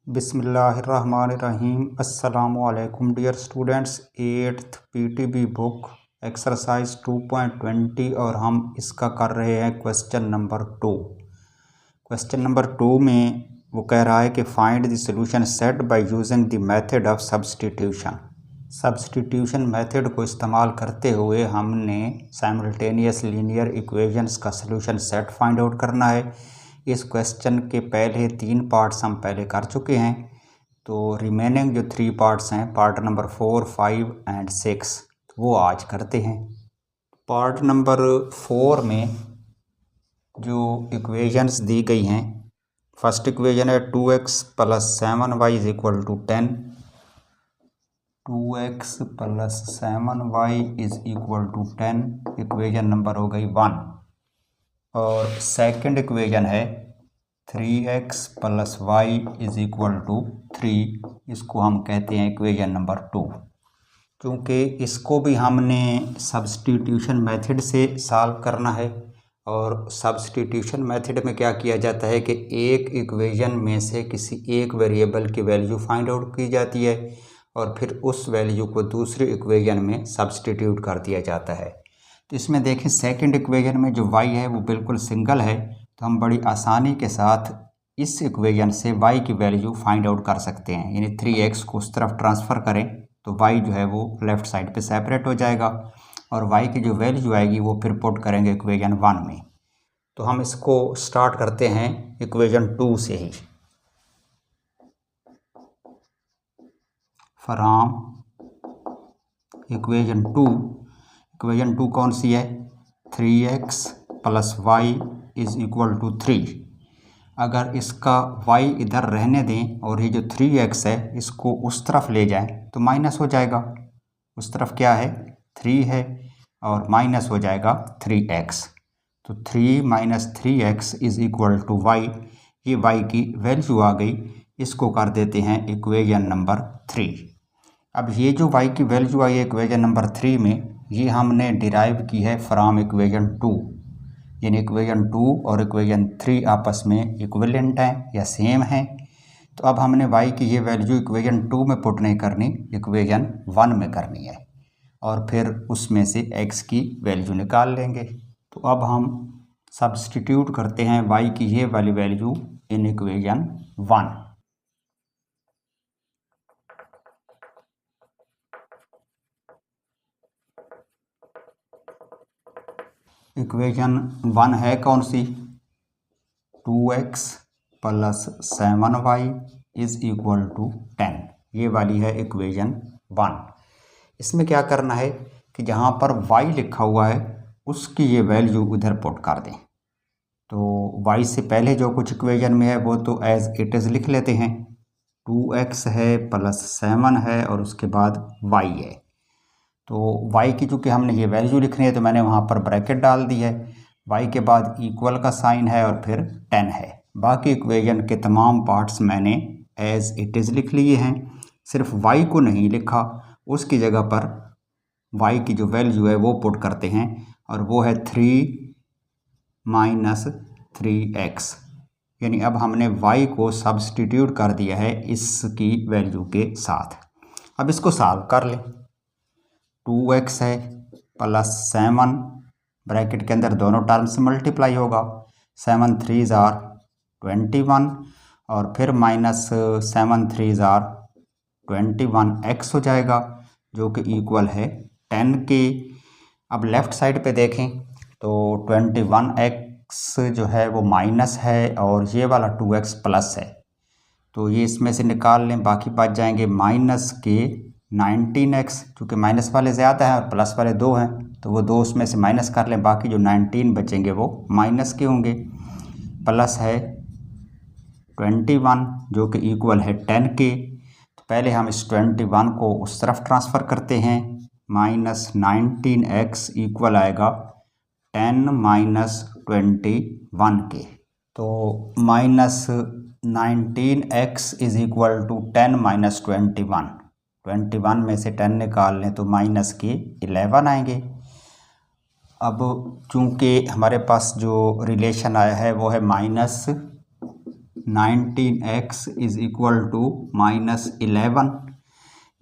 बिस्मिल्लाहिर्रहमानिर्रहीम। अस्सलामुअलैकुम dear students. 8th PTB book exercise 2.20 और हम इसका कर रहे हैं क्वेश्चन नंबर 2। क्वेश्चन नंबर 2 में वो कह रहा है कि find the solution set by using the method of substitution. Substitution method को इस्तेमाल करते हुए हमने साइमल्टेनियस लीनियर इक्वेशंस का सॉल्यूशन सेट फाइंड आउट करना है। इस क्वेश्चन के पहले 3 पार्ट्स हम पहले कर चुके हैं, तो रिमेनिंग जो 3 पार्ट्स हैं, पार्ट नंबर 4, 5 एंड 6, वो आज करते हैं। पार्ट नंबर 4 में जो इक्वेशंस दी गई हैं, फर्स्ट इक्वेशन है 2x + 7y = 10। 2x + 7y = 10 equation number हो गई 1। और सेकंड इक्वेशन है 3x + y = 3, इसको हम कहते हैं इक्वेशन नंबर 2। क्योंकि इसको भी हमने सब्स्टिट्यूशन मेथड से सॉल्व करना है, और सब्स्टिट्यूशन मेथड में क्या किया जाता है कि एक इक्वेशन में से किसी एक वेरिएबल की वैल्यू फाइंड आउट की जाती है और फिर उस वैल्यू को दूसरी इक्वेशन में सब्स्टिट्यूट कर दिया जाता है। तो इसमें देखें, सेकंड इक्वेशन में जो y है वो बिल्कुल सिंगल है, तो हम बड़ी आसानी के साथ इस इक्वेशन से y की वैल्यू फाइंड आउट कर सकते हैं। यानी 3x को उस तरफ ट्रांसफ़र करें तो y जो है वो लेफ़्ट साइड पे सेपरेट हो जाएगा, और y की जो वैल्यू आएगी वो फिर पुट करेंगे इक्वेशन 1 में। तो हम इसको स्टार्ट करते हैं इक्वेशन 2 से ही। फ्रॉम इक्वेशन 2 कौन सी है? 3x + y = 3। अगर इसका y इधर रहने दें और ये जो 3x है इसको उस तरफ ले जाएं तो माइनस हो जाएगा। उस तरफ क्या है? 3 है, और माइनस हो जाएगा 3x। तो 3 - 3x = y। ये y की वैल्यू आ गई, इसको कर देते हैं इक्वेशन नंबर 3। अब ये जो y की वैल्यू आई है इक्वेशन नंबर 3 में, ये हमने डिराइव की है फ्रॉम इक्वेशन 2। यानी इक्वेशन 2 और इक्वेशन 3 आपस में इक्विवेलेंट हैं या सेम हैं। तो अब हमने y की ये वैल्यू इक्वेशन 2 में पुट नहीं करनी, इक्वेशन 1 में करनी है, और फिर उसमें से x की वैल्यू निकाल लेंगे। तो अब हम सब्स्टिट्यूट करते हैं y की ये वाली वैल्यू इन इक्वेशन 1। इक्वेशन 1 है कौन सी? 2x + 7y = 10। ये वाली है इक्वेशन 1। इसमें क्या करना है कि जहाँ पर y लिखा हुआ है उसकी ये वैल्यू उधर पुट कर दें। तो y से पहले जो कुछ इक्वेशन में है वो तो एज इट इज़ लिख लेते हैं। 2x है + 7 है और उसके बाद y है। तो y की चूँकि हमने ये वैल्यू लिखनी है तो मैंने वहाँ पर ब्रैकेट डाल दी है। y के बाद इक्वल का साइन है और फिर 10 है। बाकी इक्वेशन के तमाम पार्ट्स मैंने एज इट इज़ लिख लिए हैं, सिर्फ y को नहीं लिखा। उसकी जगह पर y की जो वैल्यू है वो पुट करते हैं, और वो है 3 - 3x। यानी अब हमने y को सब्स्टिट्यूट कर दिया है इसकी वैल्यू के साथ। अब इसको सॉल्व कर लें। 2x है + 7, ब्रैकेट के अंदर दोनों टर्म्स मल्टीप्लाई होगा। 7 3s are 21, और फिर -7 3s are 21x हो जाएगा, जो कि इक्वल है 10 के। अब लेफ़्ट साइड पे देखें तो 21x जो है वो माइनस है, और ये वाला 2x प्लस है। तो ये इसमें से निकाल लें, बाकी बच जाएंगे माइनस के 19x। चूँकि माइनस वाले ज़्यादा हैं और प्लस वाले 2 हैं, तो वो 2 उसमें से माइनस कर लें, बाकी जो 19 बचेंगे वो माइनस के होंगे। प्लस है 21 जो कि इक्वल है 10 के। तो पहले हम इस 21 को उस तरफ ट्रांसफ़र करते हैं। -19x इक्वल आएगा 10 - 21 के। तो -19x = 10 - 21। 21 में से 10 निकाल लें तो माइनस के 11 आएंगे। अब चूँकि हमारे पास जो रिलेशन आया है वो है -19 19x इज़ इक्वल टू -11।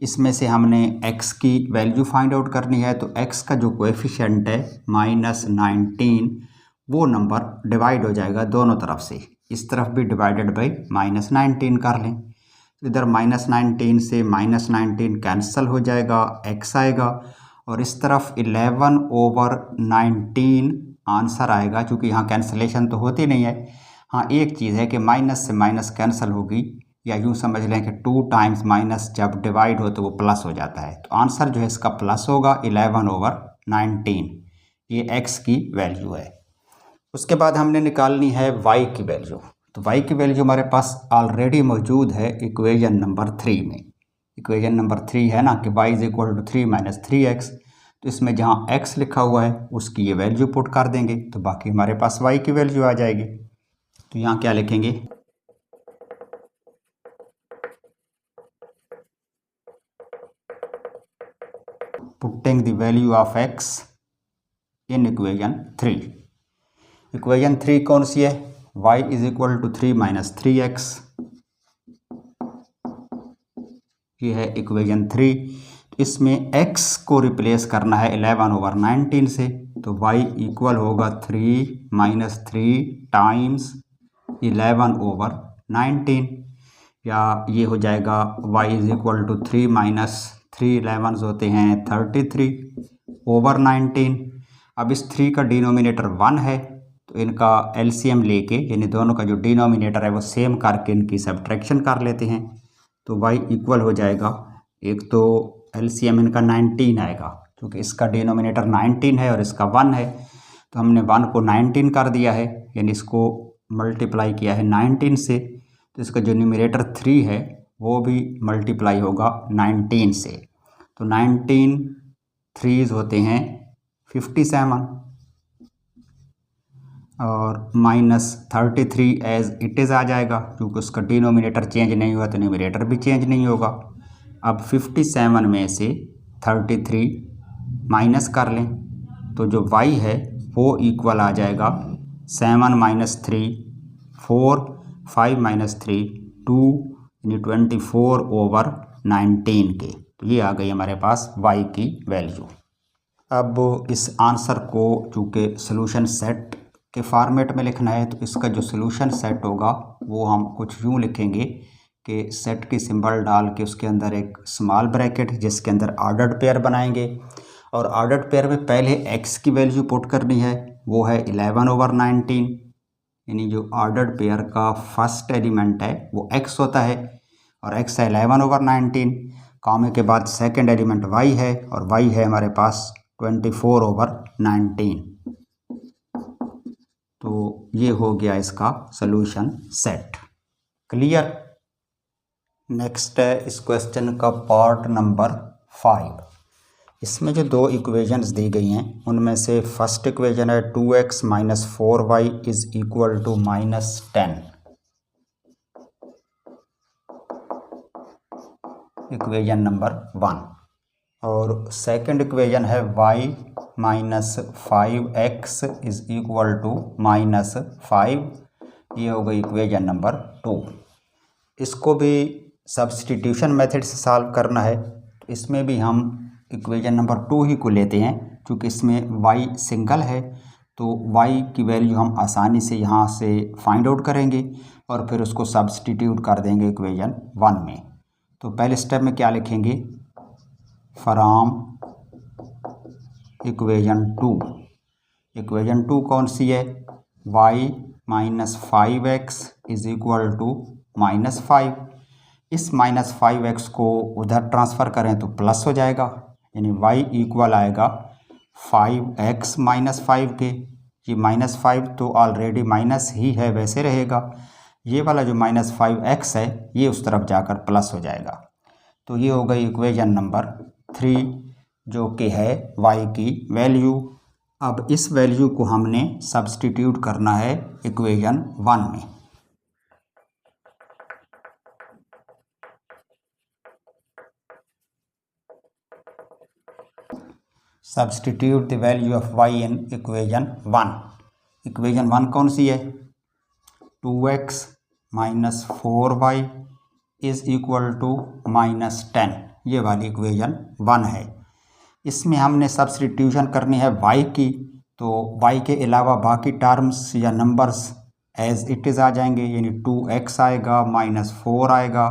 इसमें से हमने x की वैल्यू फाइंड आउट करनी है, तो x का जो कोएफिशिएंट है -19, वो नंबर डिवाइड हो जाएगा दोनों तरफ से। इस तरफ भी डिवाइडेड बाई -19 कर लें, तो इधर -19 से -19 कैंसिल हो जाएगा, x आएगा, और इस तरफ 11/19 आंसर आएगा। चूँकि यहाँ कैंसिलेशन तो होती नहीं है। हाँ, एक चीज़ है कि माइनस से माइनस कैंसिल होगी, या यूँ समझ लें कि 2 टाइम्स माइनस जब डिवाइड हो तो वो प्लस हो जाता है। तो आंसर जो है इसका प्लस होगा 11/19। ये x की वैल्यू है। उसके बाद हमने निकालनी है y की वैल्यू। तो y की वैल्यू हमारे पास ऑलरेडी मौजूद है इक्वेशन नंबर 3 में। इक्वेशन नंबर 3 है ना कि y is equal to 3 - 3x। तो इसमें जहाँ x लिखा हुआ है उसकी ये वैल्यू पुट कर देंगे, तो बाकी हमारे पास y की वैल्यू आ जाएगी। तो यहाँ क्या लिखेंगे, putting the value of x in equation 3। Equation 3 कौन सी है, y is equal to 3 - 3x। ये है इक्वेशन 3। इसमें x को रिप्लेस करना है 11/19 से, तो y इक्वल होगा 3 - 3 टाइम्स 11/19, या ये हो जाएगा y इज़ इक्वल टू 3 - 3 11 होते हैं 33/19। अब इस 3 का डिनोमिनेटर 1 है, तो इनका एलसीएम लेके, यानी दोनों का जो डिनोमिनेटर है वो सेम करके इनकी सब्ट्रैक्शन कर लेते हैं। तो y इक्वल हो जाएगा, एक तो एलसीएम इनका 19 आएगा, क्योंकि इसका डिनोमिनेटर 19 है और इसका 1 है, तो हमने 1 को 19 कर दिया है, यानी इसको मल्टीप्लाई किया है 19 से, तो इसका जो न्यूमरेटर 3 है वो भी मल्टीप्लाई होगा 19 से। तो 19 3s होते हैं 57, और -33 एज इट इज़ आ जाएगा, क्योंकि उसका डिनोमिनेटर चेंज नहीं हुआ तो न्यूमरेटर भी चेंज नहीं होगा। अब 57 में से 33 माइनस कर लें, तो जो y है वो इक्वल आ जाएगा 7 - 3 4, 5 - 3 2, यानी 24/19 के। तो ये आ गई हमारे पास y की वैल्यू। अब इस आंसर को चूँकि सॉल्यूशन सेट के फॉर्मेट में लिखना है, तो इसका जो सॉल्यूशन सेट होगा वो हम कुछ यूँ लिखेंगे कि सेट की सिंबल डाल के उसके अंदर एक स्मॉल ब्रैकेट जिसके अंदर ऑर्डर्ड पेयर बनाएंगे, और ऑर्डर्ड पेयर में पहले x की वैल्यू पुट करनी है, वो है 11/19, यानी जो ऑर्डर्ड पेयर का फर्स्ट एलिमेंट है वो x होता है, और x है 11/19। कॉमे के बाद सेकंड एलिमेंट y है, और y है हमारे पास 24/19। तो ये हो गया इसका सॉल्यूशन सेट। क्लियर। नेक्स्ट है इस क्वेश्चन का पार्ट नंबर 5। इसमें जो दो इक्वेशंस दी गई हैं उनमें से फर्स्ट इक्वेशन है 2x - 4y is equal to -10। Equation number 1। और सेकंड इक्वेशन है y - 5x is equal to -5। ये हो गई इक्वेशन नंबर 2। इसको भी सब्स्टिट्यूशन मेथड से सॉल्व करना है, तो इसमें भी हम इक्वेशन नंबर 2 ही को लेते हैं, क्योंकि इसमें y सिंगल है, तो y की वैल्यू हम आसानी से यहाँ से फाइंड आउट करेंगे और फिर उसको सब्स्टिट्यूट कर देंगे इक्वेशन 1 में। तो पहले स्टेप में क्या लिखेंगे, फ्रॉम इक्वेशन 2। इक्वेशन 2 कौन सी है, y - 5x is equal to -5। इस -5x को उधर ट्रांसफ़र करें तो प्लस हो जाएगा, यानी y इक्वल आएगा 5x - 5 के। ये -5 तो ऑलरेडी माइनस ही है, वैसे रहेगा। ये वाला जो -5x है ये उस तरफ जाकर प्लस हो जाएगा। तो ये हो गई इक्वेशन नंबर 3, जो कि है y की वैल्यू। अब इस वैल्यू को हमने सब्स्टिट्यूट करना है इक्वेशन 1 में। Substitute the value of y in equation 1। Equation 1 कौन सी है, 2x -4y is equal to -10, ये वाली इक्वेशन 1 है। इसमें हमने सब्स्टिट्यूशन करनी है y की, तो y के अलावा बाकी टर्म्स या नंबर्स एज इट इज़ आ जाएंगे, यानी 2x आएगा, -4 आएगा,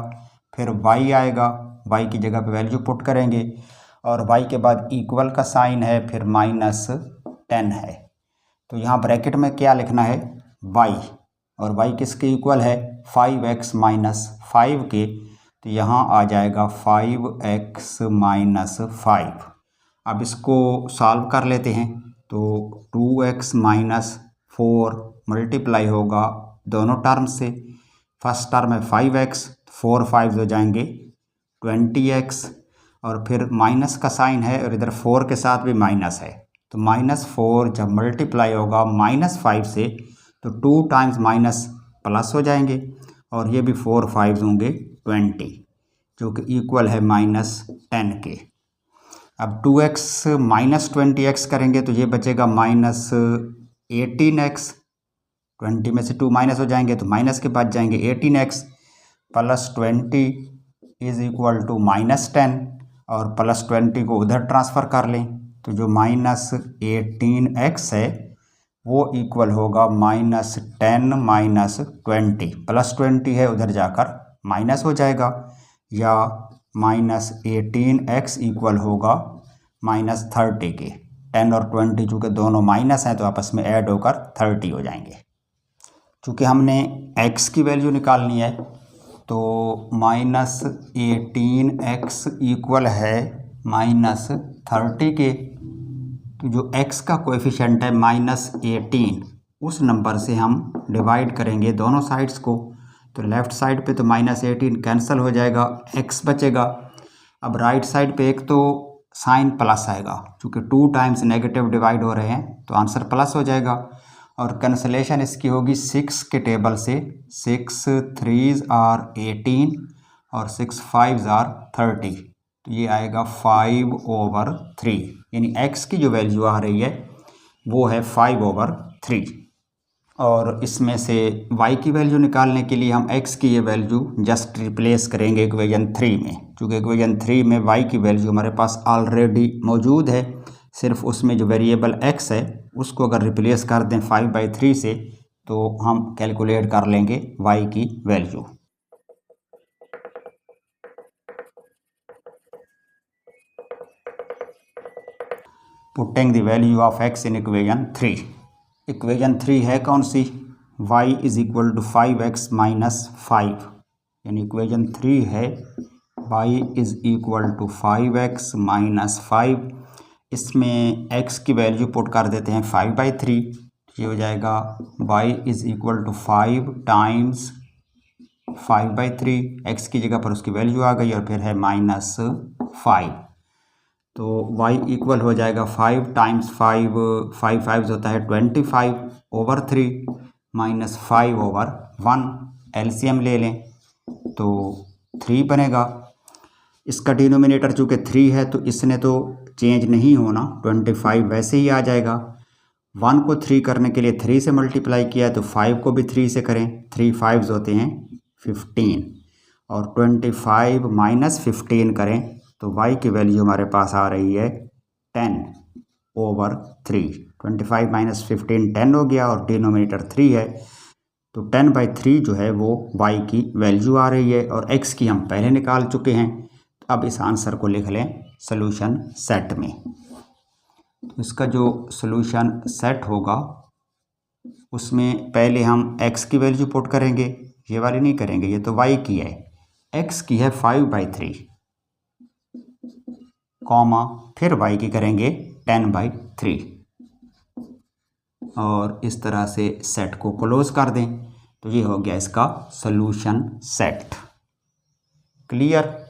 फिर y आएगा, y की जगह पे वैल्यू पुट करेंगे और y के बाद इक्वल का साइन है, फिर -10 है। तो यहाँ ब्रैकेट में क्या लिखना है, y, और y किसके इक्वल है, 5x - 5 के, तो यहाँ आ जाएगा 5x - 5। अब इसको सॉल्व कर लेते हैं, तो 2x - 4 मल्टीप्लाई होगा दोनों टर्म से। फर्स्ट टर्म है 5x, 4 5 हो जाएंगे 20x, और फिर माइनस का साइन है और इधर 4 के साथ भी माइनस है, तो -4 जब मल्टीप्लाई होगा -5 से, तो 2 टाइम्स माइनस प्लस हो जाएंगे, और ये भी 4 5 होंगे 20, जो कि इक्वल है -10 के। अब 2x - 20x करेंगे तो ये बचेगा -18x, 20 में से 2 माइनस हो जाएंगे तो माइनस के बाद जाएंगे 18x plus 20 is equal to -10, और प्लस 20 को उधर ट्रांसफ़र कर लें, तो जो -18x है वो इक्वल होगा -10 - 20, प्लस 20 है उधर जाकर माइनस हो जाएगा, या -18x इक्वल होगा -30 के। 10 और 20 चूँकि दोनों माइनस हैं तो आपस में ऐड होकर 30 हो जाएंगे। चूँकि हमने x की वैल्यू निकालनी है, तो -18x इक्वल है -30 के, तो जो x का कोएफिशिएंट है -18, उस नंबर से हम डिवाइड करेंगे दोनों साइड्स को, तो लेफ़्ट साइड पे तो -18 कैंसिल हो जाएगा, x बचेगा। अब राइट साइड पे एक तो साइन प्लस आएगा, चूँकि 2 टाइम्स नेगेटिव डिवाइड हो रहे हैं तो आंसर प्लस हो जाएगा, और कैंसलेशन इसकी होगी 6 के टेबल से, 6 3s are 18 और 6 5s are 30, तो ये आएगा 5/3, यानी x की जो वैल्यू आ रही है वो है 5/3। और इसमें से y की वैल्यू निकालने के लिए हम x की ये वैल्यू जस्ट रिप्लेस करेंगे इक्वेशन 3 में, क्योंकि इक्वेशन 3 में y की वैल्यू हमारे पास ऑलरेडी मौजूद है, सिर्फ उसमें जो वेरिएबल x है उसको अगर रिप्लेस कर दें 5/3 से, तो हम कैलकुलेट कर लेंगे y की value. Putting the value of x in equation 3। Equation 3 है कौन सी, y is equal to 5x - 5, यानी इक्वेशन 3 है y is equal to 5x - 5। इसमें x की वैल्यू पुट कर देते हैं 5/3, ये हो जाएगा y is equal to 5 times 5/3, x की जगह पर उसकी वैल्यू आ गई, और फिर है -5, तो y इक्वल हो जाएगा 5 टाइम्स 5, 5 5 होता है 25/3 -5/1, एलसीएम ले लें तो 3 बनेगा। इसका डिनोमिनेटर चूँकि 3 है तो इसने तो चेंज नहीं होना, 25 वैसे ही आ जाएगा। 1 को 3 करने के लिए 3 से मल्टीप्लाई किया है, तो 5 को भी 3 से करें, 3 5 होते हैं 15, और 25 - 15 करें तो y की वैल्यू हमारे पास आ रही है 10/3। 25 - 15 10 हो गया, और डिनोमिनेटर 3 है, तो 10/3 जो है वो y की वैल्यू आ रही है, और x की हम पहले निकाल चुके हैं। अब इस आंसर को लिख लें सॉल्यूशन सेट में। तो इसका जो सॉल्यूशन सेट होगा उसमें पहले हम x की वैल्यू पुट करेंगे, ये वाली नहीं करेंगे, ये तो y की है, x की है 5/3, कॉमा फिर y की करेंगे 10/3, और इस तरह से सेट को क्लोज कर दें, तो ये हो गया इसका सॉल्यूशन सेट। क्लियर।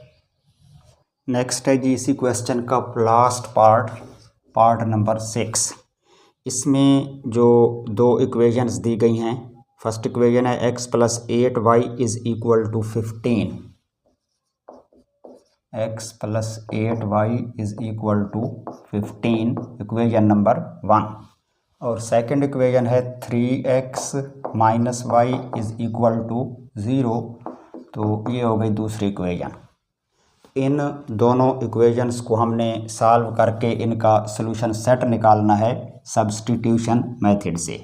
नेक्स्ट है जी इसी क्वेश्चन का लास्ट पार्ट नंबर 6। इसमें जो दो इक्वेशंस दी गई हैं, फर्स्ट इक्वेशन है x + 8y is equal to 15, x + 8y is equal to 15, equation number 1। और सेकंड इक्वेशन है 3x minus y is equal to 0। तो ये हो गई दूसरी इक्वेशन। इन दोनों इक्वेशंस को हमने सॉल्व करके इनका सॉल्यूशन सेट निकालना है सब्स्टिट्यूशन मेथड से।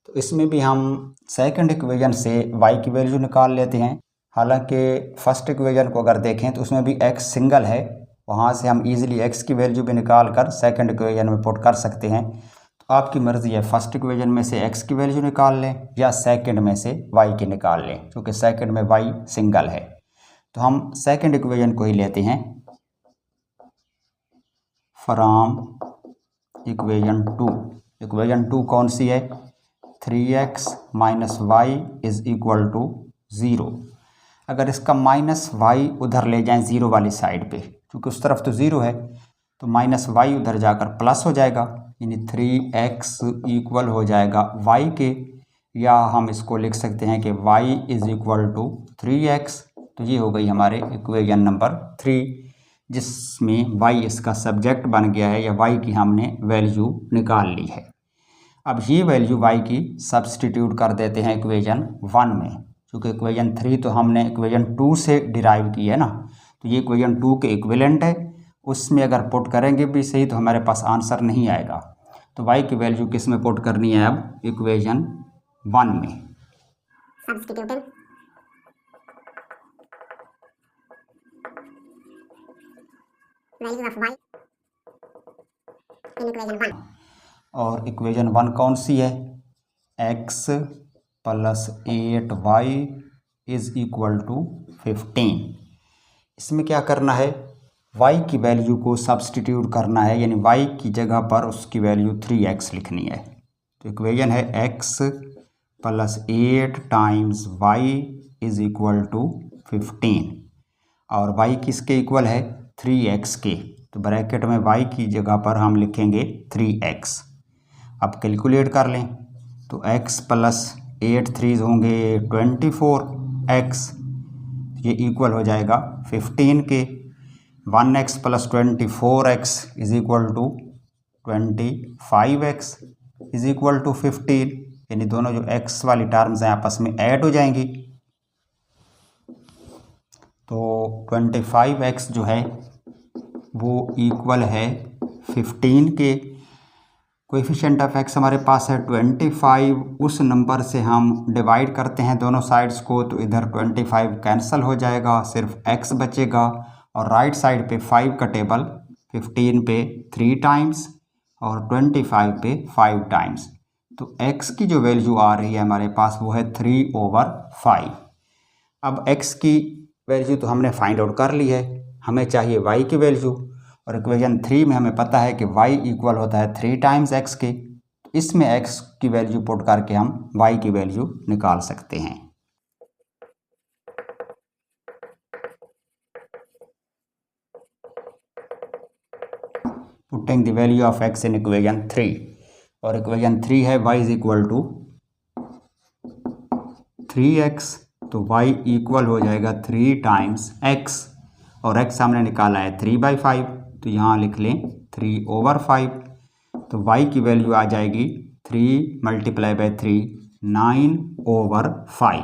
तो इसमें भी हम सेकंड इक्वेशन से y की वैल्यू निकाल लेते हैं। हालांकि फर्स्ट इक्वेशन को अगर देखें तो उसमें भी x सिंगल है, वहाँ से हम इजीली x की वैल्यू भी निकाल कर सेकंड इक्वेशन में पुट कर सकते हैं। तो आपकी मर्ज़ी है, फर्स्ट इक्वेशन में से x की वैल्यू निकाल लें या सेकंड में से y की निकाल लें, क्योंकि सेकंड में y सिंगल है। तो हम सेकंड इक्वेशन को ही लेते हैं। फ्रॉम इक्वेशन 2, इक्वेशन 2 कौन सी है? 3x minus y is equal to 0। अगर इसका माइनस वाई उधर ले जाएं ज़ीरो वाली साइड पे, क्योंकि उस तरफ तो ज़ीरो है, तो माइनस वाई उधर जाकर प्लस हो जाएगा, यानी 3x इक्वल हो जाएगा y के, या हम इसको लिख सकते हैं कि y is equal to 3x। तो ये हो गई हमारे इक्वेशन नंबर 3, जिसमें y इसका सब्जेक्ट बन गया है, या y की हमने वैल्यू निकाल ली है। अब ये वैल्यू y की सब्स्टिट्यूट कर देते हैं इक्वेशन 1 में, क्योंकि इक्वेशन 3 तो हमने इक्वेशन 2 से डिराइव की है ना, तो ये इक्वेशन 2 के इक्विवेलेंट है। उसमें अगर पुट करेंगे भी सही तो हमारे पास आंसर नहीं आएगा। तो y की वैल्यू किस में पुट करनी है? अब इक्वेशन 1 में substituting value of y in equation 1। और इक्वेशन 1 कौन सी है? x plus 8y is equal to 15। इसमें क्या करना है? y की वैल्यू को सब्स्टिट्यूट करना है, यानी y की जगह पर उसकी वैल्यू 3x लिखनी है। तो इक्वेशन है x plus 8 times y is equal to 15, और y किसके इक्वल है? 3x के। तो ब्रैकेट में y की जगह पर हम लिखेंगे 3x। अब कैलकुलेट कर लें तो x प्लस 8 3 होंगे 24x, ये इक्वल हो जाएगा 15 के। 1x plus 24x is equal to 25x is equal to 15, यानी दोनों जो x वाली टर्म्स हैं आपस में ऐड हो जाएंगी। तो 25x जो है वो इक्वल है 15 के। कोएफिशिएंट ऑफ x हमारे पास है 25, उस नंबर से हम डिवाइड करते हैं दोनों साइड्स को, तो इधर 25 कैंसिल हो जाएगा, सिर्फ x बचेगा, और राइट साइड पे 5 का टेबल 15 पे 3 टाइम्स और 25 पे 5 टाइम्स। तो x की जो वैल्यू आ रही है हमारे पास वो है 3/5। अब x की वैल्यू तो हमने फाइंड आउट कर ली है, हमें चाहिए y की वैल्यू, और इक्वेशन 3 में हमें पता है कि y इक्वल होता है 3 टाइम्स x के। इसमें x की वैल्यू पुट करके हम y की वैल्यू निकाल सकते हैं। Putting the value of x in equation 3, और इक्वेशन 3 है y is equal to 3x, तो y इक्वल हो जाएगा 3 टाइम्स x, और x हमने निकाला है 3/5, तो यहाँ लिख लें 3/5। तो y की वैल्यू आ जाएगी 3 मल्टीप्लाई बाई 3 9/5।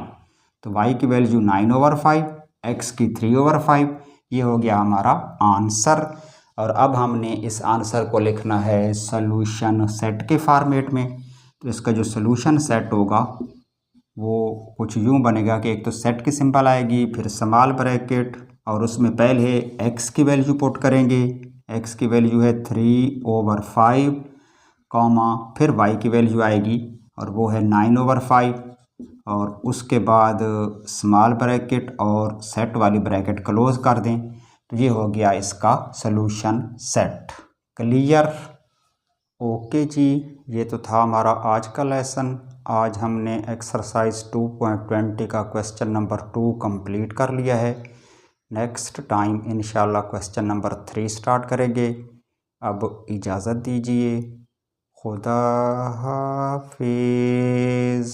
तो y की वैल्यू 9/5, x की 3/5। ये हो गया हमारा आंसर। और अब हमने इस आंसर को लिखना है सॉल्यूशन सेट के फॉर्मेट में। तो इसका जो सॉल्यूशन सेट होगा वो कुछ यूँ बनेगा कि एक तो सेट की सिंबल आएगी, फिर स्मॉल ब्रैकेट, और उसमें पहले x की वैल्यू पुट करेंगे। x की वैल्यू है 3/5, कॉमा, फिर y की वैल्यू आएगी और वो है 9/5, और उसके बाद स्मॉल ब्रैकेट और सेट वाली ब्रैकेट क्लोज कर दें। तो ये हो गया इसका सॉल्यूशन सेट। क्लियर? ओके जी, ये तो था हमारा आज का लेसन। आज हमने एक्सरसाइज 2.20 का क्वेश्चन नंबर 2 कंप्लीट कर लिया है। नेक्स्ट टाइम इंशाल्लाह क्वेश्चन नंबर 3 स्टार्ट करेंगे। अब इजाज़त दीजिए। खुदा हाफिज़।